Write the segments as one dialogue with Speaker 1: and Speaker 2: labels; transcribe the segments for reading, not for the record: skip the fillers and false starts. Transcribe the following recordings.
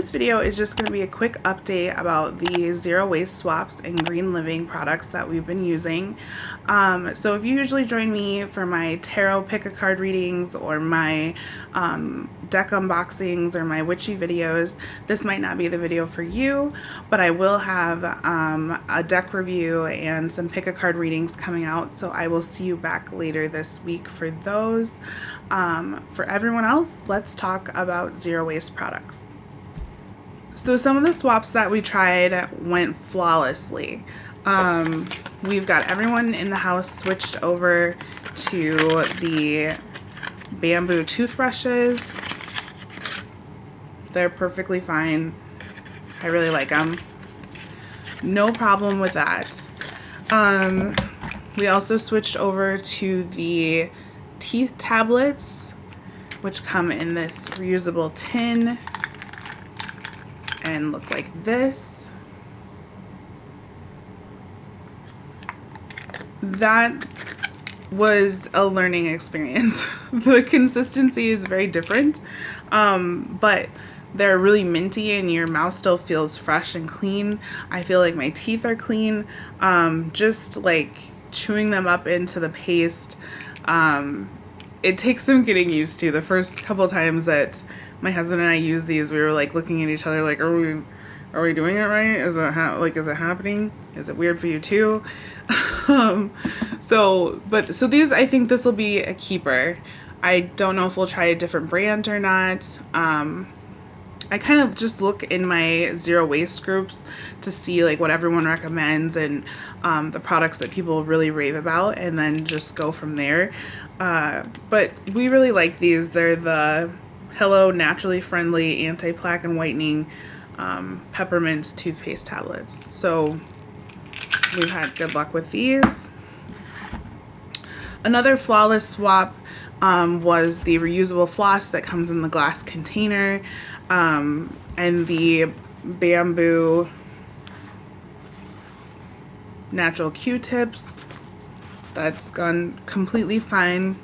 Speaker 1: this video is just going to be a quick update about the zero waste swaps and green living products that we've been using. So if you usually join me for my tarot pick a card readings or my deck unboxings or my witchy videos, this might not be the video for you, but I will have a deck review and some pick a card readings coming out, so I will see you back later this week for those. For everyone else, let's talk about zero waste products. So some of the swaps that we tried went flawlessly. We've got everyone in the house switched over to the bamboo toothbrushes. They're perfectly fine. I really like them. No problem with that. We also switched over to the teeth tablets, which come in this reusable tin and look like this. That was a learning experience. The consistency is very different, but they're really minty and your mouth still feels fresh and clean. I feel like my teeth are clean. Just like chewing them up into the paste, it takes some getting used to. The first couple times that my husband and I used these, we were like looking at each other like, are we doing it right? Is it is it happening? Is it weird for you too? So these, I think this will be a keeper. I don't know if we'll try a different brand or not. I kind of just look in my zero waste groups to see like what everyone recommends and the products that people really rave about, and then just go from there. But we really like these. They're the Hello Naturally Friendly Anti-Plaque and Whitening Peppermint Toothpaste Tablets. So we've had good luck with these. Another flawless swap was the reusable floss that comes in the glass container, and the bamboo natural Q-tips. That's gone completely fine.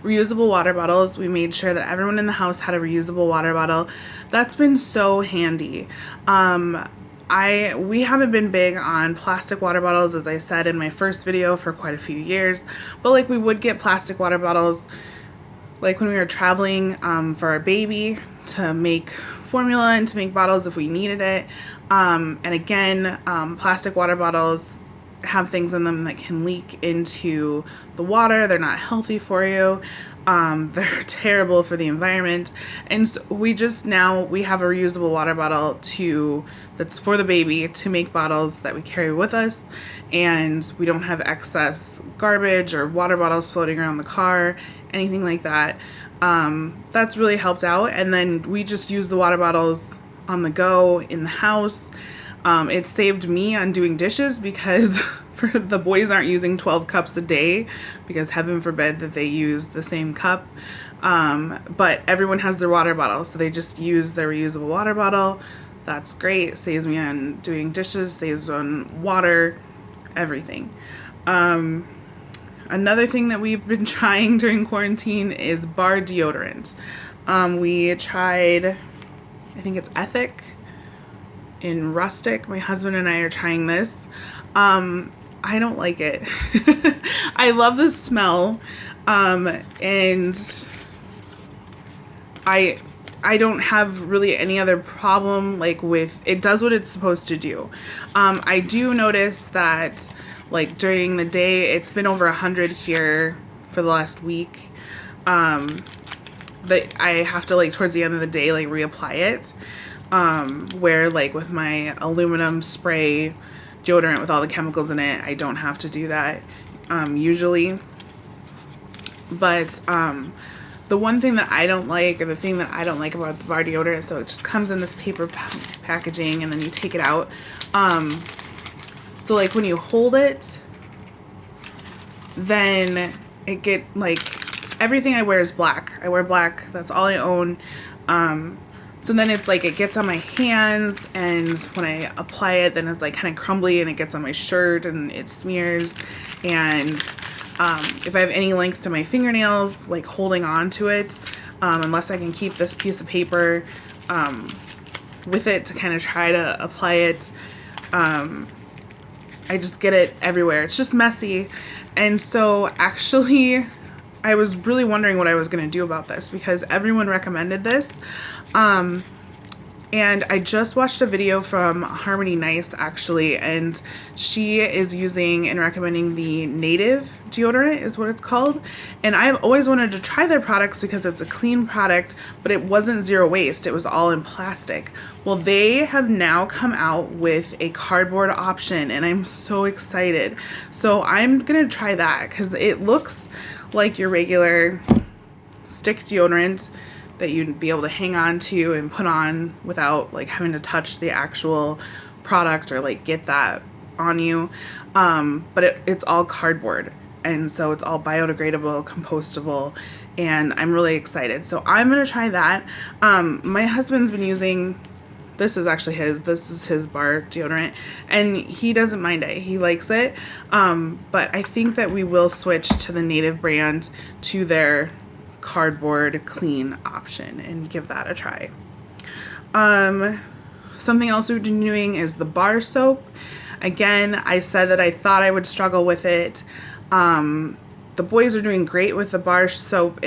Speaker 1: Reusable water bottles. We made sure that everyone in the house had a reusable water bottle. That's been so handy. We haven't been big on plastic water bottles, as I said in my first video, for quite a few years, but like we would get plastic water bottles like when we were traveling for our baby to make formula and to make bottles if we needed it. And again, plastic water bottles have things in them that can leak into the water. They're not healthy for you. They're terrible for the environment. And so we have a reusable water bottle that's for the baby to make bottles that we carry with us, and we don't have excess garbage or water bottles floating around the car, anything like that. That's really helped out. And then we just use the water bottles on the go in the house. It saved me on doing dishes because the boys aren't using 12 cups a day, because heaven forbid that they use the same cup. But everyone has their water bottle, so they just use their reusable water bottle. That's great. Saves me on doing dishes, saves on water, everything. Another thing that we've been trying during quarantine is bar deodorant. We tried, I think it's Ethic in Rustic. My husband and I are trying this. I don't like it. I love the smell, and I don't have really any other problem like with it. Does what it's supposed to do. I do notice that like during the day, it's been over 100 here for the last week. That I have to like towards the end of the day like reapply it. Where like with my aluminum spray deodorant with all the chemicals in it, I don't have to do that usually. But the one thing that I don't like, or the thing that I don't like about the bar deodorant, so it just comes in this paper packaging and then you take it out. So like when you hold it, then it get like, everything I wear is black. I wear black, that's all I own. So then it's like it gets on my hands, and when I apply it, then it's like kind of crumbly and it gets on my shirt and it smears. And if I have any length to my fingernails, like holding on to it, unless I can keep this piece of paper with it to kind of try to apply it. I just get it everywhere. It's just messy. And so actually I was really wondering what I was going to do about this because everyone recommended this. And I just watched a video from Harmony Nice actually, and she is using and recommending the Native deodorant is what it's called. And I've always wanted to try their products because it's a clean product, but it wasn't zero waste. It was all in plastic. Well, they have now come out with a cardboard option and I'm so excited. So I'm gonna try that because it looks like your regular stick deodorant that you'd be able to hang on to and put on without like having to touch the actual product or like get that on you. But it's all cardboard, and so it's all biodegradable, compostable, and I'm really excited. So I'm gonna try that. My husband's been using, this is his bar deodorant, and he doesn't mind it. He likes it. But I think that we will switch to the Native brand, to their cardboard clean option, and give that a try. Something else we've been doing is the bar soap. Again, I said that I thought I would struggle with it. The boys are doing great with the bar soap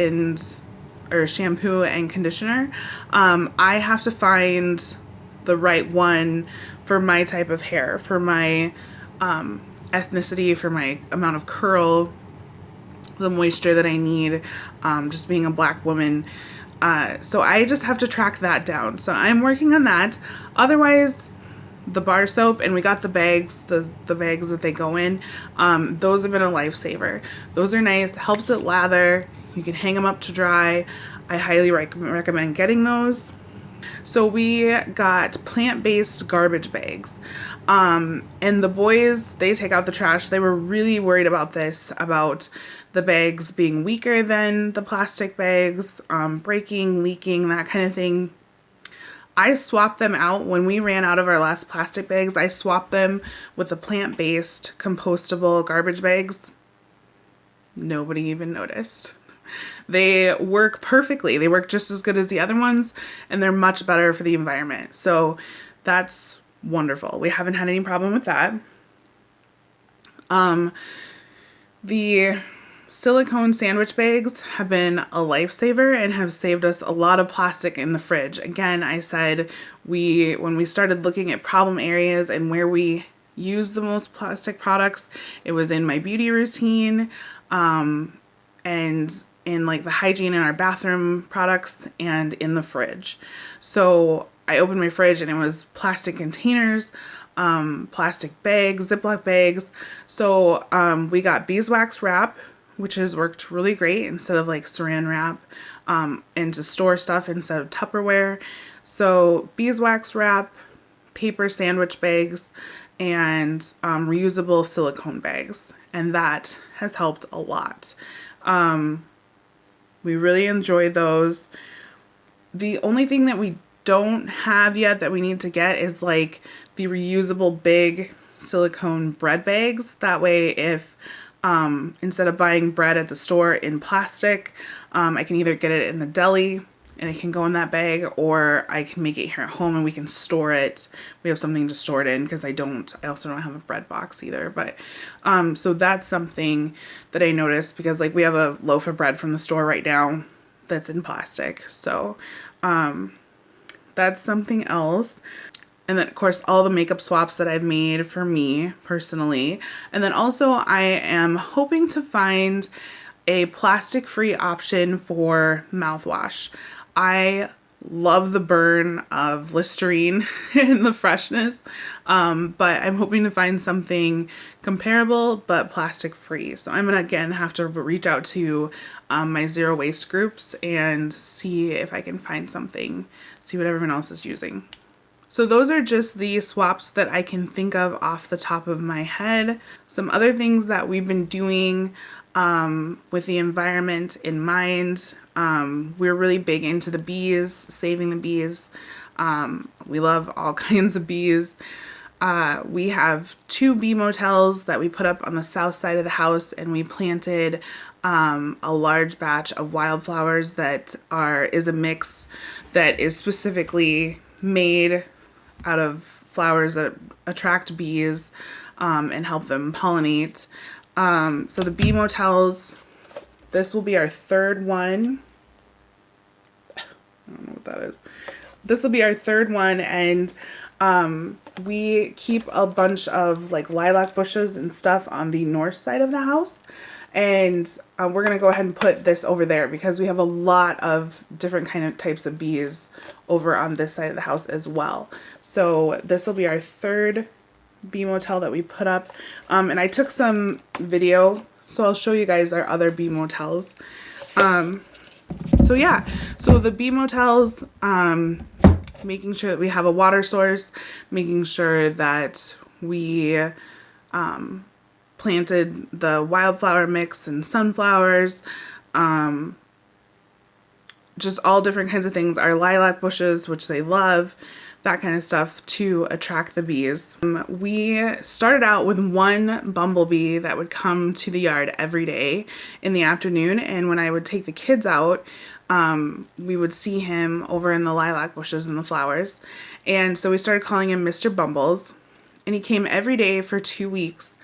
Speaker 1: or shampoo and conditioner. I have to find the right one for my type of hair, for my ethnicity, for my amount of curl, the moisture that I need, just being a black woman. So I just have to track that down. So I'm working on that. Otherwise, the bar soap, and we got the bags, the bags that they go in, those have been a lifesaver. Those are nice, helps it lather, you can hang them up to dry. I highly recommend getting those. So we got plant-based garbage bags. And the boys, they take out the trash. They were really worried about this, about the bags being weaker than the plastic bags, breaking, leaking, that kind of thing. I swapped them out when we ran out of our last plastic bags. I swapped them with the plant-based compostable garbage bags. Nobody even noticed. They work perfectly. They work just as good as the other ones, and they're much better for the environment. So that's wonderful. We haven't had any problem with that. The silicone sandwich bags have been a lifesaver and have saved us a lot of plastic in the fridge. Again, I said when we started looking at problem areas and where we use the most plastic products, it was in my beauty routine, and in like the hygiene in our bathroom products, and in the fridge. So I opened my fridge and it was plastic containers, plastic bags, Ziploc bags. So we got beeswax wrap, which has worked really great, instead of like saran wrap, and to store stuff instead of Tupperware. So beeswax wrap, paper sandwich bags, and reusable silicone bags, and that has helped a lot. We really enjoy those. The only thing that we don't have yet that we need to get is like the reusable big silicone bread bags. That way, if instead of buying bread at the store in plastic, I can either get it in the deli and it can go in that bag, or I can make it here at home and we can store it. We have something to store it in, because I also don't have a bread box either. But so that's something that I noticed, because like we have a loaf of bread from the store right now that's in plastic. So that's something else. And then of course all the makeup swaps that I've made for me personally. And then also I am hoping to find a plastic-free option for mouthwash. I love the burn of Listerine and the freshness, but I'm hoping to find something comparable but plastic-free. So I'm gonna again have to reach out to my zero waste groups and see if I can find something, see what everyone else is using. So those are just the swaps that I can think of off the top of my head. Some other things that we've been doing with the environment in mind. We're really big into the bees, saving the bees. We love all kinds of bees. We have 2 Bee Motels that we put up on the south side of the house, and we planted a large batch of wildflowers that is a mix that is specifically made out of flowers that attract bees and help them pollinate. So the Bee Motels, this will be our third one. I don't know what that is. This will be our third one, and we keep a bunch of like lilac bushes and stuff on the north side of the house. And we're going to go ahead and put this over there because we have a lot of different types of bees over on this side of the house as well. So this will be our third Bee Motel that we put up. And I took some video, so I'll show you guys our other Bee Motels. So yeah, so the Bee Motels, making sure that we have a water source, making sure that we planted the wildflower mix and sunflowers, just all different kinds of things. Our lilac bushes, which they love, that kind of stuff to attract the bees. We started out with one bumblebee that would come to the yard every day in the afternoon, and when I would take the kids out, we would see him over in the lilac bushes and the flowers. And so we started calling him Mr. Bumbles, and he came every day for 2 weeks.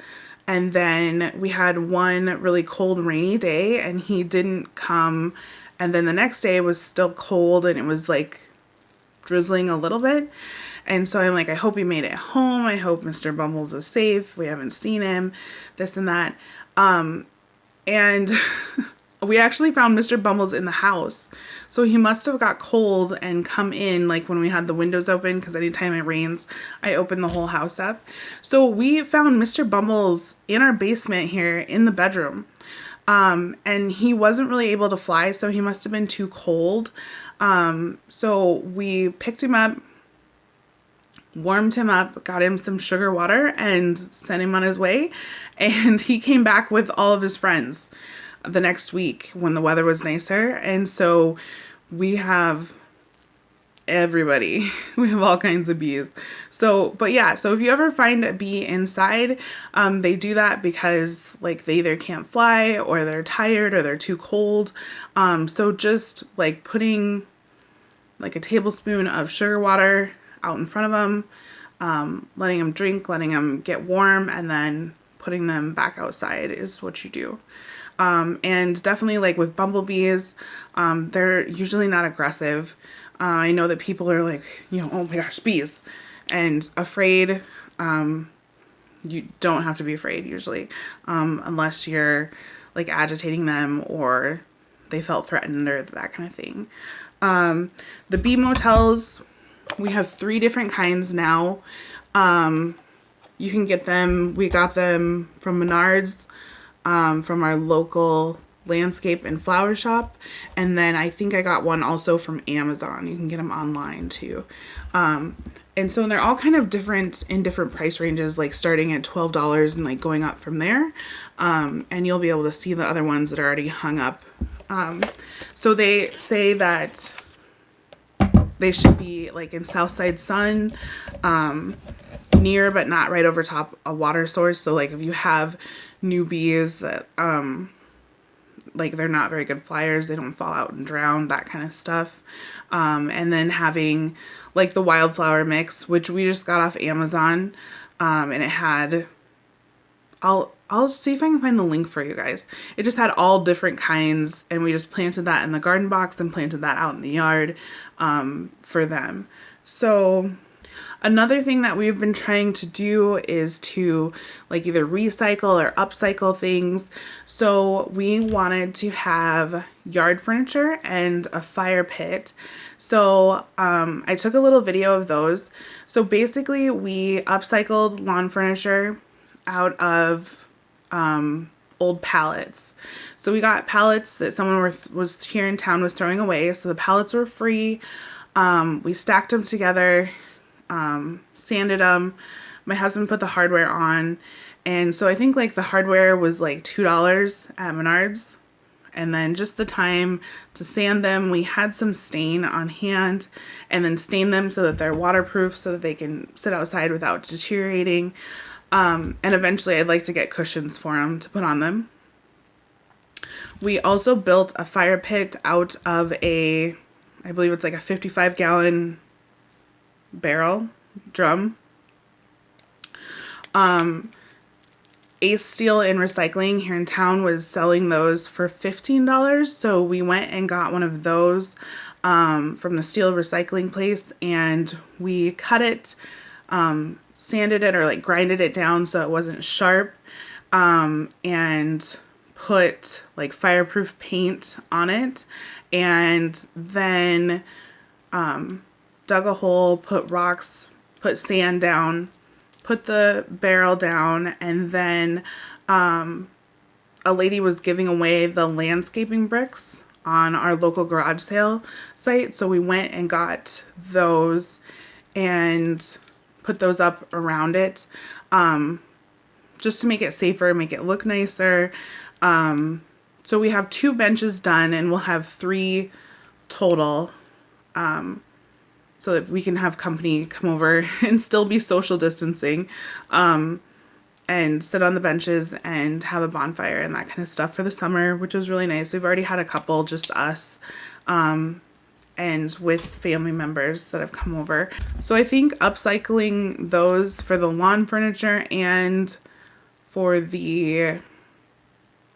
Speaker 1: And then we had one really cold, rainy day, and he didn't come. And then the next day was still cold, and it was like drizzling a little bit. And so I'm like, I hope he made it home. I hope Mr. Bumbles is safe. We haven't seen him, this and that. And we actually found Mr. Bumbles in the house. So he must have got cold and come in like when we had the windows open, because anytime it rains, I open the whole house up. So we found Mr. Bumbles in our basement here in the bedroom. And he wasn't really able to fly, so he must have been too cold. So we picked him up, warmed him up, got him some sugar water, and sent him on his way. And he came back with all of his friends the next week when the weather was nicer. And so we have everybody. We have all kinds of bees. So, but yeah, so if you ever find a bee inside, they do that because like they either can't fly or they're tired or they're too cold. So just like putting like a tablespoon of sugar water out in front of them, letting them drink, letting them get warm, and then putting them back outside is what you do. And definitely like with bumblebees, they're usually not aggressive. I know that people are like, you know, oh my gosh, bees, and afraid. You don't have to be afraid usually, unless you're like agitating them or they felt threatened or that kind of thing. The Bee Motels, we have 3 different kinds now. You can get them, we got them from Menards, from our local landscape and flower shop, and then I think I got one also from Amazon. You can get them online too. And so they're all kind of different in different price ranges, like starting at $12 and like going up from there. And you'll be able to see the other ones that are already hung up. So they say that they should be like in Southside sun, near but not right over top a water source. So like if you have new bees that like they're not very good flyers, they don't fall out and drown, that kind of stuff. And then having like the wildflower mix, which we just got off Amazon, and it had, I'll see if I can find the link for you guys. It just had all different kinds, and we just planted that in the garden box and planted that out in the yard for them. So another thing that we've been trying to do is to like either recycle or upcycle things. So we wanted to have yard furniture and a fire pit. So I took a little video of those. So basically we upcycled lawn furniture out of old pallets. So we got pallets that someone was here in town was throwing away. So the pallets were free. We stacked them together, sanded them. My husband put the hardware on, and so I think like the hardware was like $2 at Menards, and then just the time to sand them. We had some stain on hand, and then stain them so that they're waterproof so that they can sit outside without deteriorating. And eventually I'd like to get cushions for them to put on them. We also built a fire pit out of a, I believe it's like a 55-gallon drum. Ace Steel and Recycling here in town was selling those for $15, so we went and got one of those from the steel recycling place, and we cut it, sanded it, or like grinded it down so it wasn't sharp, and put like fireproof paint on it, and then dug a hole, put rocks, put sand down, put the barrel down, and then a lady was giving away the landscaping bricks on our local garage sale site, so we went and got those and put those up around it, just to make it safer, make it look nicer. So we have 2 benches done, and we'll have 3 total, so that we can have company come over and still be social distancing, and sit on the benches and have a bonfire and that kind of stuff for the summer, which is really nice. We've already had a couple, just us, and with family members that have come over. So I think upcycling those for the lawn furniture and for the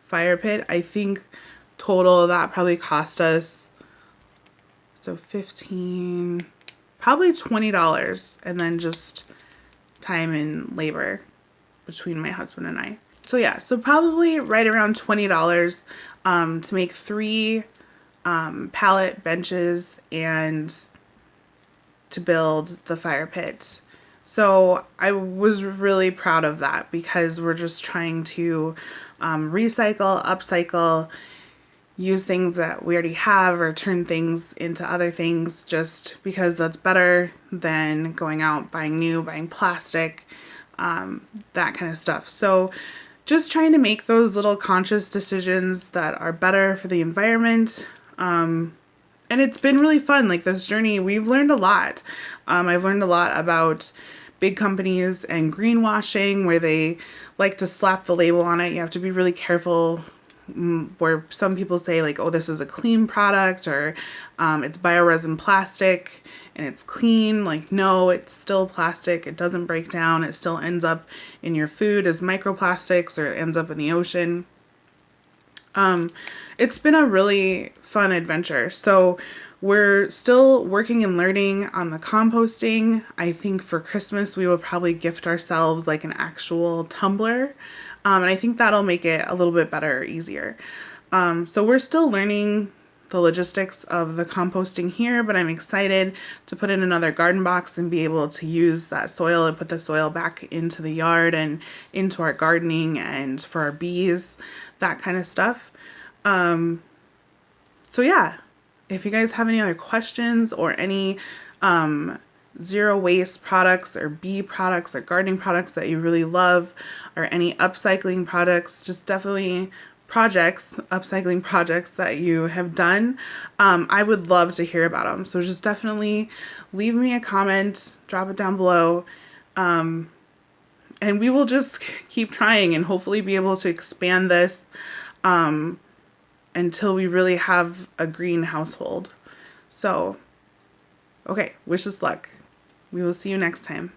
Speaker 1: fire pit, I think total that probably cost us, so 15, probably $20, and then just time and labor between my husband and I. So yeah, so probably right around $20 to make 3 pallet benches and to build the fire pit. So I was really proud of that, because we're just trying to recycle, upcycle, use things that we already have, or turn things into other things, just because that's better than going out buying new, buying plastic, that kind of stuff. So just trying to make those little conscious decisions that are better for the environment. And it's been really fun. Like, this journey, we've learned a lot. I've learned a lot about big companies and greenwashing, where they like to slap the label on it. You have to be really careful, where some people say like, oh, this is a clean product, or it's bioresin plastic and it's clean. Like, no, it's still plastic. It doesn't break down. It still ends up in your food as microplastics, or it ends up in the ocean. It's been a really fun adventure. So we're still working and learning on the composting. I think for Christmas we will probably gift ourselves like an actual tumbler. And I think that'll make it a little bit better, easier. So we're still learning the logistics of the composting here, but I'm excited to put in another garden box and be able to use that soil and put the soil back into the yard and into our gardening and for our bees, that kind of stuff. So yeah, if you guys have any other questions or any zero waste products or bee products or gardening products that you really love, or any upcycling products, just definitely upcycling projects that you have done, I would love to hear about them. So just definitely leave me a comment, drop it down below, and we will just keep trying and hopefully be able to expand this until we really have a green household. So, okay, wish us luck. We will see you next time.